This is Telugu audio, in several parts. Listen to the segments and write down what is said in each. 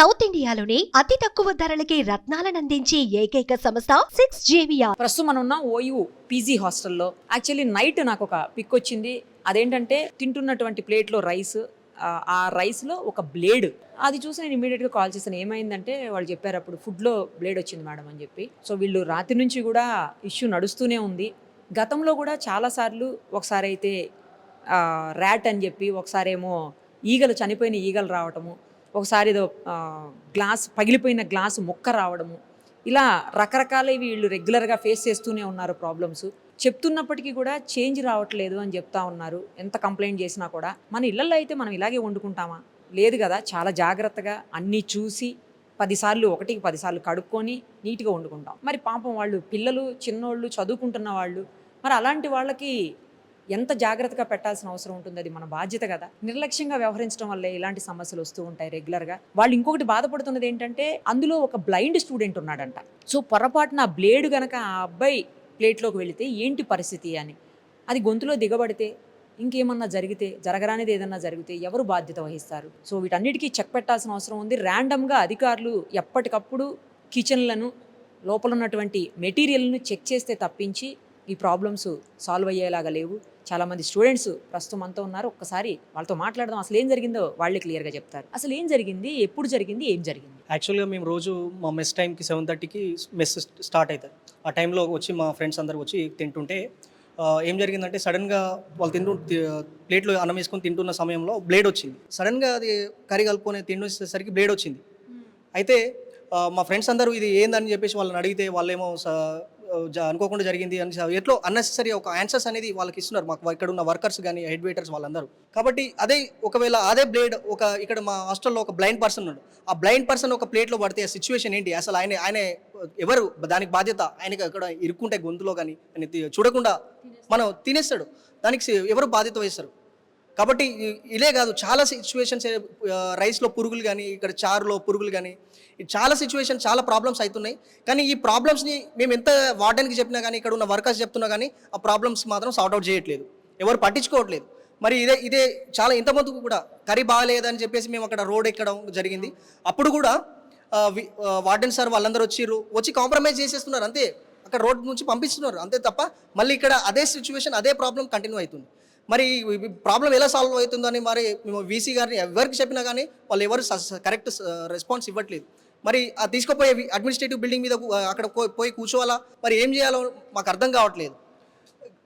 సౌత్ ఇండియాలోని అతి తక్కువ ధరలకి రత్నాలనందించే ఏకైక సంస్థ 6JVR. ప్రస్తుతం మనం ఉన్న ఓయూ పీజీ హాస్టల్లో యాక్చువల్లీ నైట్ నాకు ఒక పిక్ వచ్చింది. అదేంటంటే తింటున్నటువంటి ప్లేట్లో రైస్, ఆ రైస్లో ఒక బ్లేడ్. అది చూసి నేను ఇమీడియట్గా కాల్ చేశాను. ఏమైందంటే వాళ్ళు చెప్పారు అప్పుడు ఫుడ్లో బ్లేడ్ వచ్చింది మేడం అని చెప్పి. సో వీళ్ళు రాత్రి నుంచి కూడా ఇష్యూ నడుస్తూనే ఉంది. గతంలో కూడా చాలాసార్లు ఒకసారి అయితే ర్యాట్ అని చెప్పి, ఒకసారి ఏమో ఈగలు, చనిపోయిన ఈగలు రావటము, ఒకసారి ఏదో పగిలిపోయిన గ్లాసు ముక్క రావడము, ఇలా రకరకాల వీళ్ళు రెగ్యులర్గా ఫేస్ చేస్తూనే ఉన్నారు ప్రాబ్లమ్స్. చెప్తున్నప్పటికీ కూడా చేంజ్ రావట్లేదు అని చెప్తా ఉన్నారు. ఎంత కంప్లైంట్ చేసినా కూడా. మన ఇళ్లలో అయితే మనం ఇలాగే వండుకుంటామా? లేదు కదా. చాలా జాగ్రత్తగా అన్నీ చూసి 10 సార్లు, ఒకటికి 10 సార్లు కడుక్కొని నీట్గా వండుకుంటాం. మరి పాపం వాళ్ళు పిల్లలు, చిన్నోళ్ళు, చదువుకుంటున్న వాళ్ళు, మరి అలాంటి వాళ్ళకి ఎంత జాగ్రత్తగా పెట్టాల్సిన అవసరం ఉంటుంది. అది మన బాధ్యత కదా. నిర్లక్ష్యంగా వ్యవహరించడం వల్లే ఇలాంటి సమస్యలు వస్తూ ఉంటాయి రెగ్యులర్గా. వాళ్ళు ఇంకొకటి బాధపడుతున్నది ఏంటంటే, అందులో ఒక బ్లైండ్ స్టూడెంట్ ఉన్నాడంట. సో పొరపాటున బ్లేడ్ గనక ఆ అబ్బాయి ప్లేట్లోకి వెళితే ఏంటి పరిస్థితి అని, అది గొంతులో దిగబడితే, ఇంకేమన్నా జరిగితే, జరగరానిది ఏదన్నా జరిగితే ఎవరు బాధ్యత వహిస్తారు? సో వీటన్నిటికీ చెక్ పెట్టాల్సిన అవసరం ఉంది. ర్యాండమ్గా అధికారులు ఎప్పటికప్పుడు కిచెన్లను, లోపల ఉన్నటువంటి మెటీరియల్ను చెక్ చేస్తే తప్పించి ఈ ప్రాబ్లమ్స్ సాల్వ్ అయ్యేలాగా లేవు. చాలామంది స్టూడెంట్స్ ప్రస్తుతం అంతా ఉన్నారు. ఒక్కసారి వాళ్ళతో మాట్లాడదాం. అసలు ఏం జరిగిందో వాళ్ళే క్లియర్గా చెప్తారు. అసలు ఏం జరిగింది, ఎప్పుడు జరిగింది, ఏం జరిగింది? యాక్చువల్గా మేము రోజు మా మెస్ టైంకి 7:30కి మెస్ స్టార్ట్ అవుతుంది. ఆ టైంలో వచ్చి మా ఫ్రెండ్స్ అందరూ వచ్చి తింటుంటే ఏం జరిగిందంటే, సడన్గా వాళ్ళు ప్లేట్లో అన్నం వేసుకొని తింటున్న సమయంలో బ్లేడ్ వచ్చింది. సడన్గా అది కర్రీ కలుపుకొని తినేసరికి బ్లేడ్ వచ్చింది. అయితే మా ఫ్రెండ్స్ అందరూ ఇది ఏందని చెప్పేసి వాళ్ళని అడిగితే వాళ్ళేమో అనుకోకుండా జరిగింది అని ఎట్లో అన్నెసరీ ఒక ఆన్సర్స్ అనేది వాళ్ళకి ఇస్తున్నారు, మాకు ఇక్కడ ఉన్న వర్కర్స్ కానీ హెడ్ వెయిటర్స్ వాళ్ళందరూ. కాబట్టి ఒకవేళ అదే బ్లేడ్ ఇక్కడ మా హాస్టల్లో ఒక బ్లైండ్ పర్సన్ ఉన్నాడు. ఆ బ్లైండ్ పర్సన్ ఒక ప్లేట్లో పడితే ఆ సిచ్యువేషన్ ఏంటి, అసలు ఆయన ఎవరు దానికి బాధ్యత? ఆయనకి అక్కడ ఇరుక్కుంటే గొంతులో కానీ ఆయన చూడకుండా మనం తినేస్తాడు. దానికి ఎవరు బాధ్యత వహిస్తారు? కాబట్టి ఇదే కాదు, చాలా సిచ్యువేషన్స్, రైస్లో పురుగులు కానీ, ఇక్కడ చారులో పురుగులు కానీ, చాలా సిచ్యువేషన్, చాలా ప్రాబ్లమ్స్ అవుతున్నాయి. కానీ ఈ ప్రాబ్లమ్స్ని మేము ఎంత వార్డెన్కి చెప్పినా కానీ, ఇక్కడ ఉన్న వర్కర్స్ చెప్తున్నా కానీ ఆ ప్రాబ్లమ్స్ మాత్రం సార్ట్అవుట్ చేయట్లేదు, ఎవరు పట్టించుకోవట్లేదు. మరి ఇదే చాలా ఇంతమందికి కూడా కర్రీ బాగాలేదని చెప్పేసి మేము అక్కడ రోడ్ ఎక్కడం జరిగింది. అప్పుడు కూడా వార్డెన్ సార్ వాళ్ళందరూ వచ్చి కాంప్రమైజ్ చేసేస్తున్నారు అంతే, అక్కడ రోడ్ నుంచి పంపిస్తున్నారు అంతే తప్ప, మళ్ళీ ఇక్కడ అదే సిచ్యువేషన్, అదే ప్రాబ్లం కంటిన్యూ అవుతుంది. మరి ప్రాబ్లం ఎలా సాల్వ్ అవుతుందని మరి మేము వీసీ గారిని ఎవరికి చెప్పినా కానీ వాళ్ళు ఎవరు కరెక్ట్ రెస్పాన్స్ ఇవ్వట్లేదు. మరి ఆ తీసుకుపోయే అడ్మినిస్ట్రేటివ్ బిల్డింగ్ మీద అక్కడ పోయి కూర్చోవాలా, మరి ఏం చేయాలో మాకు అర్థం కావట్లేదు.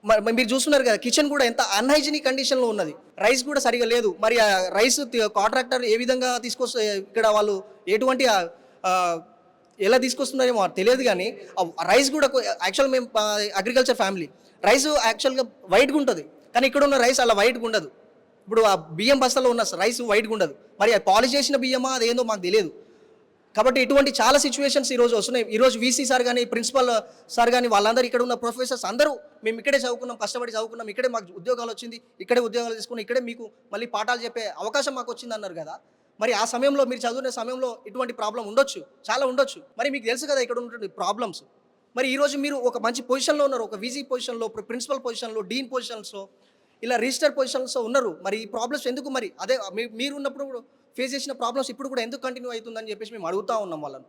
మరి మీరు చూస్తున్నారు కదా, కిచెన్ కూడా ఎంత అన్హైజీనిక్ కండిషన్లో ఉన్నది, రైస్ కూడా సరిగా లేదు. మరి ఆ రైస్ కాంట్రాక్టర్ ఏ విధంగా తీసుకొస్తే, ఇక్కడ వాళ్ళు ఎటువంటి ఎలా తీసుకొస్తున్నారేమో తెలియదు. కానీ రైస్ కూడా యాక్చువల్ మేము అగ్రికల్చర్ ఫ్యామిలీ, రైస్ యాక్చువల్గా వైట్గా ఉంటుంది, కానీ ఇక్కడ ఉన్న రైస్ అలా వైట్గా ఉండదు. ఇప్పుడు ఆ బియ్యం బస్తాలో ఉన్న రైస్ వైట్గా ఉండదు. మరి అది పాలిష్ చేసిన బియ్యమా అదేందో మాకు తెలియదు. కాబట్టి ఇటువంటి చాలా సిచ్యువేషన్స్ ఈరోజు వస్తున్నాయి. ఈరోజు వీసీ సార్ కానీ, ప్రిన్సిపల్ సార్ కానీ, వాళ్ళందరూ ఇక్కడ ఉన్న ప్రొఫెసర్స్ అందరూ మేము ఇక్కడే చదువుకున్నాం, కష్టపడి చదువుకున్నాం, ఇక్కడే మాకు ఉద్యోగాలు వచ్చింది, ఇక్కడే ఉద్యోగాలు తీసుకున్నాం, ఇక్కడే మీకు మళ్ళీ పాఠాలు చెప్పే అవకాశం మాకు వచ్చింది అన్నారు కదా. మరి ఆ సమయంలో, మీరు చదువుకునే సమయంలో ఇటువంటి ప్రాబ్లం ఉండొచ్చు, చాలా ఉండొచ్చు. మరి మీకు తెలుసు కదా ఇక్కడ ఉన్నటువంటి ప్రాబ్లమ్స్. మరి ఈరోజు మీరు ఒక మంచి పొజిషన్లో ఉన్నారు, ఒక వీసీ పొజిషన్లో, ప్రిన్సిపల్ పొజిషన్లో, డీన్ పొజిషన్స్లో, ఇలా రిజిస్టర్ పొజిషన్స్లో ఉన్నారు. మరి ఈ ప్రాబ్లమ్స్ ఎందుకు? మరి అదే మీరు ఉన్నప్పుడు ఫేస్ చేసిన ప్రాబ్లమ్స్ ఇప్పుడు కూడా ఎందుకు కంటిన్యూ అవుతుందని చెప్పేసి మేము అడుగుతూ ఉన్నాం వాళ్ళని.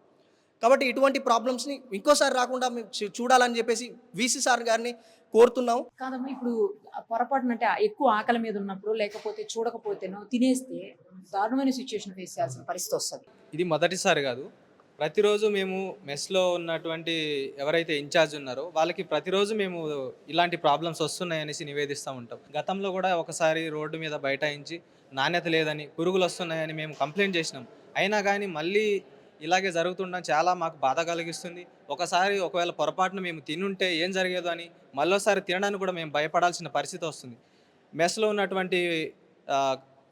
కాబట్టి ఇటువంటి ప్రాబ్లమ్స్ని ఇంకోసారి రాకుండా మేము చూడాలని చెప్పేసి వీసీ సార్ గారిని కోరుతున్నాం. కాదమ్మా, ఇప్పుడు పొరపాటున అంటే ఎక్కువ ఆకలి మీద ఉన్నప్పుడు, లేకపోతే చూడకపోతేనో తినేస్తే దారుణమైన సిచ్యువేషన్ ఫేస్ చేయాల్సిన పరిస్థితి వస్తుంది. ఇది మొదటిసారి కాదు, ప్రతిరోజు మేము మెస్లో ఉన్నటువంటి ఎవరైతే ఇన్ఛార్జ్ ఉన్నారో వాళ్ళకి ప్రతిరోజు మేము ఇలాంటి ప్రాబ్లమ్స్ వస్తున్నాయనేసి నివేదిస్తూ ఉంటాం. గతంలో కూడా ఒకసారి రోడ్డు మీద బైఠాయించి నాణ్యత లేదని, పురుగులు వస్తున్నాయని మేము కంప్లైంట్ చేసినాం. అయినా కానీ మళ్ళీ ఇలాగే జరుగుతుండడం చాలా మాకు బాధ కలిగిస్తుంది. ఒకవేళ పొరపాటున మేము తినుంటే ఏం జరిగేదో అని మళ్ళీసారి తినడానికి కూడా మేము భయపడాల్సిన పరిస్థితి వస్తుంది. మెస్లో ఉన్నటువంటి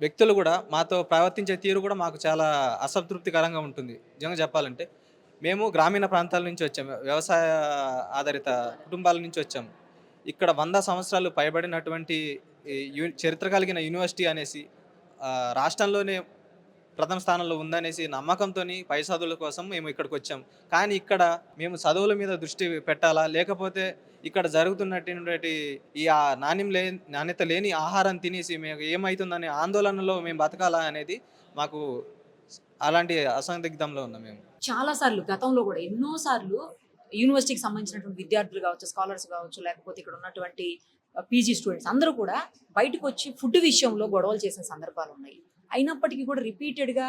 వ్యక్తులు కూడా మాతో ప్రవర్తించే తీరు కూడా మాకు చాలా అసంతృప్తికరంగా ఉంటుంది. నిజంగా చెప్పాలంటే మేము గ్రామీణ ప్రాంతాల నుంచి వచ్చాము, వ్యవసాయ ఆధారిత కుటుంబాల నుంచి వచ్చాము. ఇక్కడ 100 సంవత్సరాలు పైబడినటువంటి చరిత్ర కలిగిన యూనివర్సిటీ అనేసి రాష్ట్రంలోనే ప్రథమ స్థానంలో ఉందనేసి నమ్మకంతో పై చదువుల కోసం మేము ఇక్కడికి వచ్చాం. కానీ ఇక్కడ మేము చదువుల మీద దృష్టి పెట్టాలా, లేకపోతే ఇక్కడ జరుగుతున్నటువంటి ఈ నాణ్యత లేని ఆహారం తినేసి మేము ఏమవుతుందనే ఆందోళనలో మేము బతకాలా అనేది మాకు అలాంటి అసందిగ్ధంలో ఉన్నాం మేము. చాలా సార్లు గతంలో కూడా ఎన్నో సార్లు యూనివర్సిటీకి సంబంధించినటువంటి విద్యార్థులు కావచ్చు, స్కాలర్స్ కావచ్చు, లేకపోతే ఇక్కడ ఉన్నటువంటి పీజీ స్టూడెంట్స్ అందరూ కూడా బయటకు వచ్చి ఫుడ్ విషయంలో గొడవలు చేసిన సందర్భాలు ఉన్నాయి. అయినప్పటికీ కూడా రిపీటెడ్గా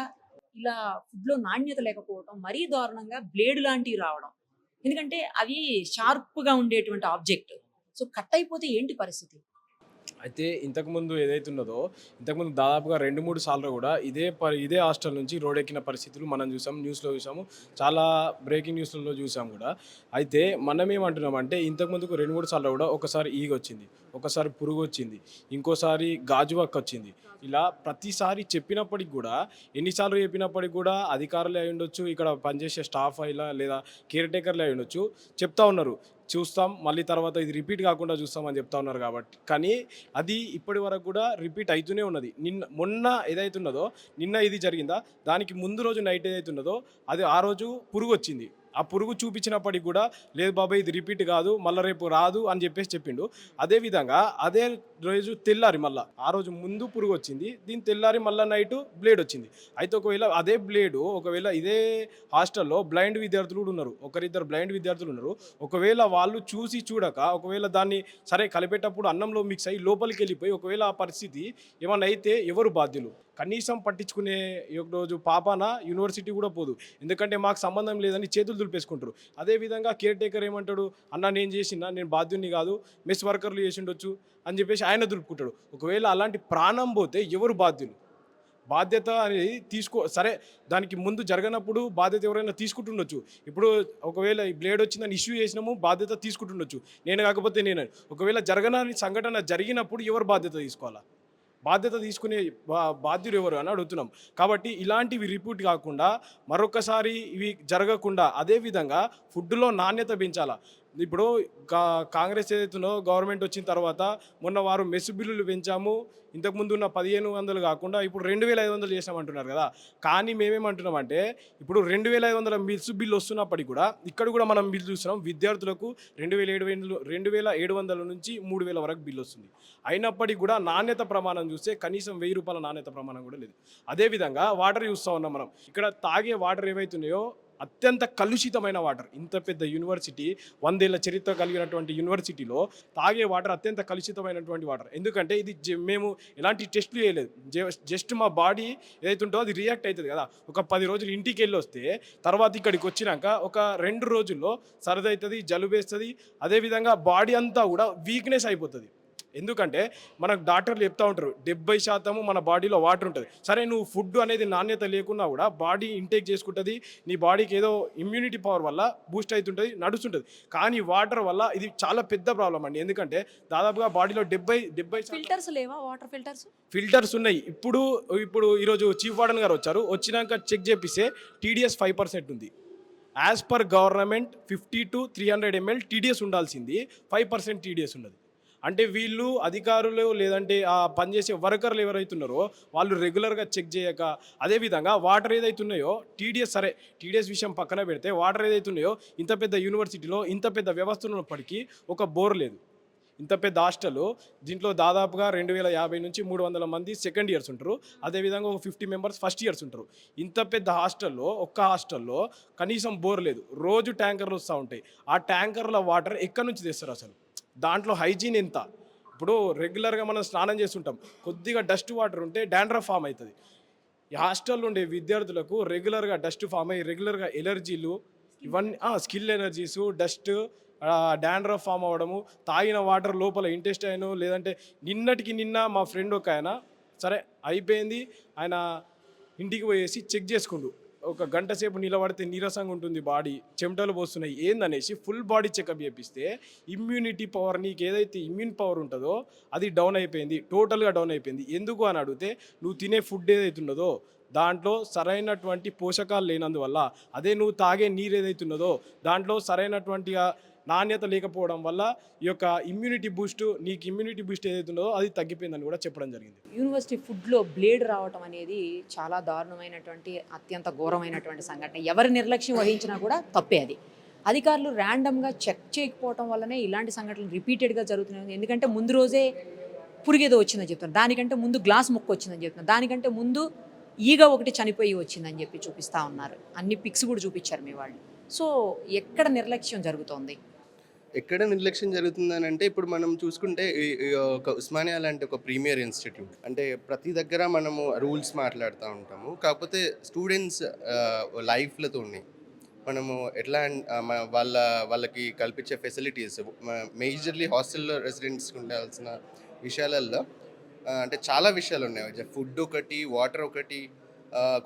ఇలా ఫుడ్లో నాణ్యత లేకపోవడం, మరీ దారుణంగా బ్లేడ్ లాంటివి రావడం. ఎందుకంటే అవి షార్ప్గా ఉండేటువంటి ఆబ్జెక్ట్. సో కట్ అయిపోతే ఏంటి పరిస్థితి? అయితే ఇంతకుముందు ఏదైతే ఉన్నదో ఇంతకుముందు దాదాపుగా 2-3 సార్లు కూడా ఇదే హాస్టల్ నుంచి రోడ్ ఎక్కిన పరిస్థితులు మనం చూసాం, న్యూస్లో చూసాము, చాలా బ్రేకింగ్ న్యూస్లలో చూసాం కూడా. అయితే మనం ఏమంటున్నామంటే ఇంతకుముందుకు 2-3 సార్లు కూడా ఒకసారి ఈగ వచ్చింది, ఒకసారి పురుగు వచ్చింది, ఇంకోసారి గాజువక్క వచ్చింది. ఇలా ప్రతిసారి చెప్పినప్పటికి కూడా, ఎన్నిసార్లు చెప్పినప్పటికి కూడా అధికారులు అయి ఉండొచ్చు, ఇక్కడ పనిచేసే స్టాఫ్ అయినా లేదా కేర్ టేకర్లు అయి ఉండొచ్చు, చెప్తా ఉన్నారు చూస్తాం, మళ్ళీ తర్వాత ఇది రిపీట్ కాకుండా చూస్తామని చెప్తా ఉన్నారు. కాబట్టి కానీ అది ఇప్పటి వరకు కూడా రిపీట్ అవుతూనే ఉన్నది. మొన్న ఏదైతున్నదో, నిన్న ఇది జరిగిందా, దానికి ముందు రోజు నైట్ ఏదైతున్నదో అది ఆ రోజు పురుగు వచ్చింది. ఆ పురుగు చూపించినప్పటికి కూడా లేదు బాబాయ్ ఇది రిపీట్ కాదు, మళ్ళీ రేపు రాదు అని చెప్పేసి చెప్పిండు. అదేవిధంగా అదే రోజు తెల్లారి మళ్ళీ ఆ రోజు ముందు పురుగు వచ్చింది, దీని తెల్లారి మళ్ళీ నైట్ బ్లేడ్ వచ్చింది. అయితే ఒకవేళ అదే బ్లేడు ఒకవేళ ఇదే హాస్టల్లో బ్లైండ్ విద్యార్థులు కూడా ఉన్నారు, ఒకరిద్దరు బ్లైండ్ విద్యార్థులు ఉన్నారు. ఒకవేళ వాళ్ళు చూసి చూడక ఒకవేళ దాన్ని సరే కలిపేటప్పుడు అన్నంలో మిక్స్ అయ్యి లోపలికి వెళ్ళిపోయి ఒకవేళ ఆ పరిస్థితి ఏమన్నా అయితే ఎవరు బాధ్యులు? కనీసం పట్టించుకునే రోజు పాపాన యూనివర్సిటీ కూడా పోదు, ఎందుకంటే మాకు సంబంధం లేదని చేతులు దులిపేసుకుంటారు. అదేవిధంగా కేర్ టేకర్ ఏమంటాడు, అన్న నేను చేసినా, నేను బాధ్యుని కాదు, మెస్ వర్కర్లు చేసి ఉండొచ్చు అని చెప్పేసి ఆయన దులుపుకుంటాడు. ఒకవేళ అలాంటి ప్రాణం పోతే ఎవరు బాధ్యులు? బాధ్యత అనేది సరే దానికి ముందు జరగనప్పుడు బాధ్యత ఎవరైనా తీసుకుంటుండొచ్చు. ఇప్పుడు ఒకవేళ ఈ బ్లేడ్ వచ్చిందని ఇష్యూ చేసినాము, బాధ్యత తీసుకుంటుండొచ్చు, నేను కాకపోతే నేను. ఒకవేళ జరగని సంఘటన జరిగినప్పుడు ఎవరు బాధ్యత తీసుకోవాలా? బాధ్యత తీసుకునే బాధ్యులు ఎవరు అని అడుగుతున్నాం. కాబట్టి ఇలాంటివి రిపీట్ కాకుండా మరొకసారి ఇవి జరగకుండా అదేవిధంగా ఫుడ్లో నాణ్యత పెంచాలా. ఇప్పుడు కాంగ్రెస్ ఏదైతుందో గవర్నమెంట్ వచ్చిన తర్వాత మొన్న వారు మెస్ బిల్లులు పెంచాము, ఇంతకుముందు ఉన్న 1500 కాకుండా ఇప్పుడు 2500 చేసామంటున్నారు కదా. కానీ మేమేమంటున్నామంటే ఇప్పుడు 2500 మెస్ బిల్లు వస్తున్నప్పటికీ కూడా ఇక్కడ కూడా మనం బిల్లు చూస్తున్నాం, విద్యార్థులకు 2700 నుంచి 3000 వరకు బిల్లు వస్తుంది. అయినప్పటికీ కూడా నాణ్యత ప్రమాణం చూస్తే కనీసం 1000 రూపాయల నాణ్యత ప్రమాణం కూడా లేదు. అదేవిధంగా వాటర్ చూస్తూ ఉన్నాం మనం, ఇక్కడ తాగే వాటర్ ఏవైతున్నాయో అత్యంత కలుషితమైన వాటర్. ఇంత పెద్ద యూనివర్సిటీ, 100 ఏళ్ల చరిత్ర కలిగినటువంటి యూనివర్సిటీలో తాగే వాటర్ అత్యంత కలుషితమైనటువంటి వాటర్. ఎందుకంటే ఇది మేము ఎలాంటి టెస్టులు చేయలేదు, జస్ట్ మా బాడీ ఏదైతే ఉంటుందో అది రియాక్ట్ అవుతుంది కదా. ఒక 10 రోజులు ఇంటికి వెళ్ళి వస్తే తర్వాత ఇక్కడికి వచ్చినాక ఒక 2 రోజుల్లో సరదా అవుతుంది, జలుబు వేస్తుంది, అదేవిధంగా బాడీ అంతా కూడా వీక్నెస్ అయిపోతుంది. ఎందుకంటే మనకు డాక్టర్లు చెప్తూ ఉంటారు 70% మన బాడీలో వాటర్ ఉంటుంది. సరే నువ్వు ఫుడ్ అనేది నాణ్యత లేకున్నా కూడా బాడీ ఇంటేక్ చేసుకుంటుంది, నీ బాడీకి ఏదో ఇమ్యూనిటీ పవర్ వల్ల బూస్ట్ అవుతుంటుంది, నడుస్తుంటుంది. కానీ వాటర్ వల్ల ఇది చాలా పెద్ద ప్రాబ్లం అండి. ఎందుకంటే దాదాపుగా బాడీలో 70 ఫిల్టర్స్ లేవా? వాటర్ ఫిల్టర్స్ ఉన్నాయి. ఇప్పుడు ఈరోజు చీఫ్ వార్డెన్ గారు వచ్చినాక చెక్ చేపిస్తే TDS 5% ఉంది. As per government 50 to 300 ml TDS ఉండాల్సింది 5% TDS ఉన్నది. అంటే వీళ్ళు అధికారులు లేదంటే ఆ పనిచేసే వర్కర్లు ఎవరైతున్నారో వాళ్ళు రెగ్యులర్గా చెక్ చేయక, అదేవిధంగా వాటర్ ఏదైతున్నాయో TDS విషయం పక్కన పెడితే వాటర్ ఏదైతున్నాయో ఇంత పెద్ద యూనివర్సిటీలో ఇంత పెద్ద వ్యవస్థ ఉన్నప్పటికీ ఒక బోర్ లేదు. ఇంత పెద్ద హాస్టల్, దీంట్లో దాదాపుగా 2050 నుంచి 300 మంది సెకండ్ ఇయర్స్ ఉంటారు, అదేవిధంగా ఒక 50 మెంబర్స్ ఫస్ట్ ఇయర్స్ ఉంటారు. ఇంత పెద్ద ఒక్క హాస్టల్లో కనీసం బోర్ లేదు. రోజు ట్యాంకర్లు వస్తూ ఉంటాయి. ఆ ట్యాంకర్ల వాటర్ ఎక్కడి నుంచి తెస్తారు? అసలు దాంట్లో హైజీన్ ఎంత? ఇప్పుడు రెగ్యులర్గా మనం స్నానం చేస్తుంటాం, కొద్దిగా డస్ట్ వాటర్ ఉంటే డాండ్రఫ్ ఫామ్ అవుతుంది. ఈ హాస్టల్లో ఉండే విద్యార్థులకు రెగ్యులర్గా డస్ట్ ఫామ్ అయ్యి రెగ్యులర్గా ఎలర్జీలు, ఇవన్నీ skin allergies, dust, dandruff form అవ్వడము, తాగిన వాటర్ లోపల ఇంటెస్టైన్, లేదంటే నిన్న మా ఫ్రెండ్ ఒక ఆయన సరే అయిపోయింది, ఆయన ఇంటికి పోయేసి చెక్ చేసుకుండు, ఒక గంట సేపు నిలబడితే నీరసంగా ఉంటుంది, బాడీ చెమటలు పోస్తున్నాయి ఏందనేసి ఫుల్ బాడీ చెకప్ చేపిస్తే ఇమ్యూనిటీ పవర్, నీకు ఏదైతే ఇమ్యూన్ పవర్ ఉంటుందో అది డౌన్ అయిపోయింది, టోటల్గా డౌన్ అయిపోయింది. ఎందుకు అని అడిగితే నువ్వు తినే ఫుడ్ ఏదైతే ఉన్నదో దాంట్లో సరైనటువంటి పోషకాలు లేనందువల్ల, అదే నువ్వు తాగే నీరు ఏదైతే ఉన్నదో దాంట్లో సరైనటువంటి నాణ్యత లేకపోవడం వల్ల ఈ యొక్క ఇమ్యూనిటీ బూస్ట్ ఏదైతే ఉన్నదో అది తగ్గిపోయిందని కూడా చెప్పడం జరిగింది. యూనివర్సిటీ ఫుడ్లో బ్లేడ్ రావటం అనేది చాలా దారుణమైనటువంటి, అత్యంత ఘోరమైనటువంటి సంఘటన. ఎవరి నిర్లక్ష్యం వహించినా కూడా తప్పే అది. అధికారులు ర్యాండమ్గా చెక్ చేయకపోవడం వల్లనే ఇలాంటి సంఘటనలు రిపీటెడ్గా జరుగుతున్నాయి. ఎందుకంటే ముందు రోజే పురుగేదో వచ్చిందని చెప్తున్నారు, దానికంటే ముందు గ్లాస్ ముక్క వచ్చిందని చెప్తున్నారు, దానికంటే ముందు ఈగ ఒకటి చనిపోయి వచ్చిందని చెప్పి చూపిస్తూ ఉన్నారు. అన్ని పిక్స్ కూడా చూపించారు మీ వాళ్ళు. సో ఎక్కడ నిర్లక్ష్యం జరుగుతోంది? ఎక్కడ నిర్లక్ష్యం జరుగుతుందని అంటే ఇప్పుడు మనం చూసుకుంటే ఈ ఒక ఉస్మానియా లాంటి ఒక ప్రీమియర్ ఇన్స్టిట్యూట్ అంటే ప్రతి దగ్గర మనము రూల్స్ మాట్లాడుతూ ఉంటాము. కాకపోతే స్టూడెంట్స్ లైఫ్లతో మనము ఎట్లా వాళ్ళకి కల్పించే ఫెసిలిటీస్ మేజర్లీ హాస్టల్లో రెసిడెంట్స్కి ఉండాల్సిన విషయాలలో అంటే చాలా విషయాలు ఉన్నాయి. ఫుడ్ ఒకటి, వాటర్ ఒకటి,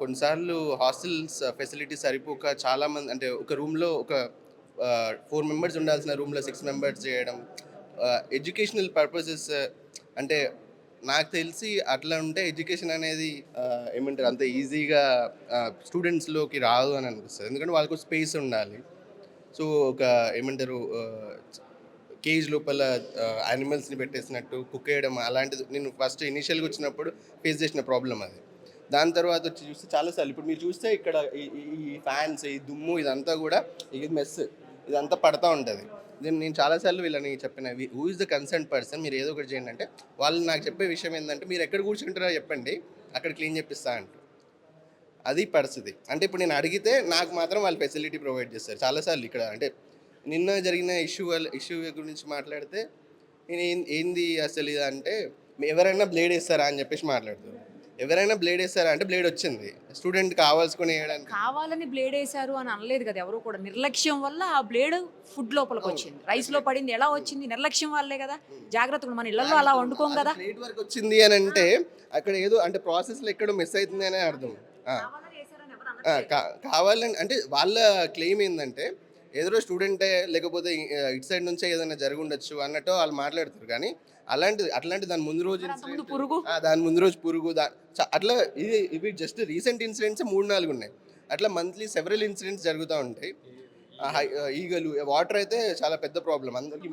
కొన్నిసార్లు హాస్టల్స్ ఫెసిలిటీ సరిపోక చాలామంది అంటే ఒక రూమ్లో ఒక 4 మెంబర్స్ ఉండాల్సిన రూమ్లో 6 మెంబర్స్ చేయడం, ఎడ్యుకేషనల్ పర్పసెస్ అంటే నాకు తెలిసి అట్లా ఉంటే ఎడ్యుకేషన్ అనేది ఏమంటారు అంత ఈజీగా స్టూడెంట్స్లోకి రాదు అని అనిపిస్తుంది. ఎందుకంటే వాళ్ళకు స్పేస్ ఉండాలి. సో ఒక ఏమంటారు కేజ్ లోపల యానిమల్స్ని పెట్టేసినట్టు కుక్ చేయడం అలాంటిది నేను ఫస్ట్ ఇనిషియల్గా వచ్చినప్పుడు ఫేస్ చేసిన ప్రాబ్లం అది. దాని తర్వాత వచ్చి చూస్తే చాలాసార్లు ఇప్పుడు మీరు చూస్తే ఇక్కడ ఈ ఫ్యాన్స్, ఈ దుమ్ము ఇదంతా కూడా ఇది మెస్ ఇదంతా పడతా ఉంటుంది. నేను చాలాసార్లు వీళ్ళని చెప్పిన who is the concern person, మీరు ఏదో ఒకటి చేయండి అంటే వాళ్ళు నాకు చెప్పే విషయం ఏంటంటే మీరు ఎక్కడ కూర్చుంటారో చెప్పండి అక్కడ క్లీన్ చేపిస్తా అంటారు. అది పరిస్థితి. అంటే ఇప్పుడు నేను అడిగితే నాకు మాత్రం వాళ్ళు ఫెసిలిటీ ప్రొవైడ్ చేస్తారు. చాలాసార్లు ఇక్కడ అంటే నిన్న జరిగిన ఇష్యూ గురించి మాట్లాడితే నేను ఏంది అసలు ఇది అంటే ఎవరైనా బ్లేడ్ వేస్తారా అని చెప్పేసి మాట్లాడుతారు. ఎవరైనా బ్లేడ్ వేస్తారా అంటే బ్లేడ్ వచ్చింది స్టూడెంట్ కావాల్సుకుని వేయడానికి. కావాలని బ్లేడ్ వేశారు అని అనలేదు కదా ఎవరు కూడా. నిర్లక్ష్యం వల్ల ఆ బ్లేడ్ ఫుడ్ లోపలికి వచ్చింది, రైస్ లో పడింది. ఎలా వచ్చింది? నిర్లక్ష్యం వల్లే కదా. జాగ్రత్తగా మన ఇళ్లలో అలా వండుకోం కదా. ప్లేట్ వరకు వచ్చింది అని అంటే అక్కడ ఏదో అంటే ప్రాసెస్లో ఎక్కడో మిస్ అవుతుంది అనే అర్థం. కావాలని అంటే వాళ్ళ క్లెయిమ్ ఏంటంటే ఏదో స్టూడెంటే లేకపోతే ఇటు సైడ్ నుంచే ఏదైనా జరిగి ఉండొచ్చు అన్నట్టు వాళ్ళు మాట్లాడతారు. కానీ అట్లాంటి దాని ముందు రోజు పురుగు అట్లా ఇవి జస్ట్ రీసెంట్ ఇన్సిడెంట్స్ 3-4 ఉన్నాయి. అట్లా మంత్లీ సెవెరల్ ఇన్సిడెంట్స్ జరుగుతూ ఉంటాయి. ఈగలు, వాటర్ అయితే చాలా పెద్ద ప్రాబ్లం అందరికీ.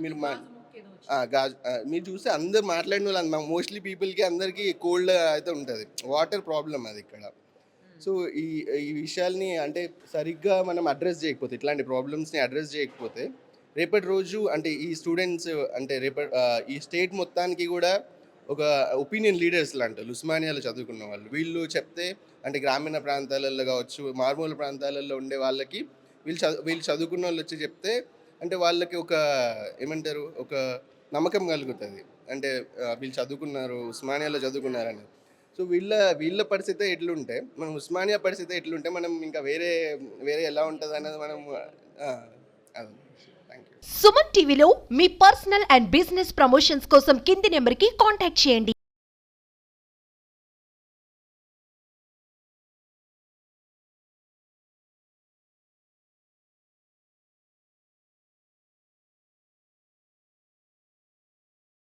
మీరు చూస్తే అందరు మాట్లాడిన వాళ్ళు మోస్ట్లీ పీపుల్కి అందరికీ కోల్డ్ అయితే ఉంటుంది. వాటర్ ప్రాబ్లం అది ఇక్కడ. సో ఈ విషయాల్ని అంటే సరిగ్గా మనం అడ్రస్ చేయకపోతే, ఇట్లాంటి ప్రాబ్లమ్స్ని అడ్రస్ చేయకపోతే రేపటి రోజు అంటే ఈ స్టూడెంట్స్ అంటే ఈ స్టేట్ మొత్తానికి కూడా ఒక ఒపీనియన్ లీడర్స్ లాంటి ఉస్మానియాలో చదువుకున్న వాళ్ళు వీళ్ళు చెప్తే అంటే గ్రామీణ ప్రాంతాలలో కావచ్చు, మారుమూల ప్రాంతాలలో ఉండే వాళ్ళకి వీళ్ళు చదువుకున్న వాళ్ళు వచ్చి చెప్తే అంటే వాళ్ళకి ఒక ఏమంటారు ఒక నమ్మకం కలుగుతుంది. అంటే వీళ్ళు చదువుకున్నారు, ఉస్మానియాలో చదువుకున్నారని. సో వీళ్ళ పరిస్థితి ఎట్లుంటే మనం ఉస్మానియా పరిస్థితి ఎట్లుంటే మనం ఇంకా వేరే ఎలా ఉంటుంది అన్నది మనం సుమన్ టీవీలో మీ పర్సనల్ అండ్ బిజినెస్ ప్రమోషన్స్ కోసం కింది నెంబర్కి కాంటాక్ట్ చేయండి.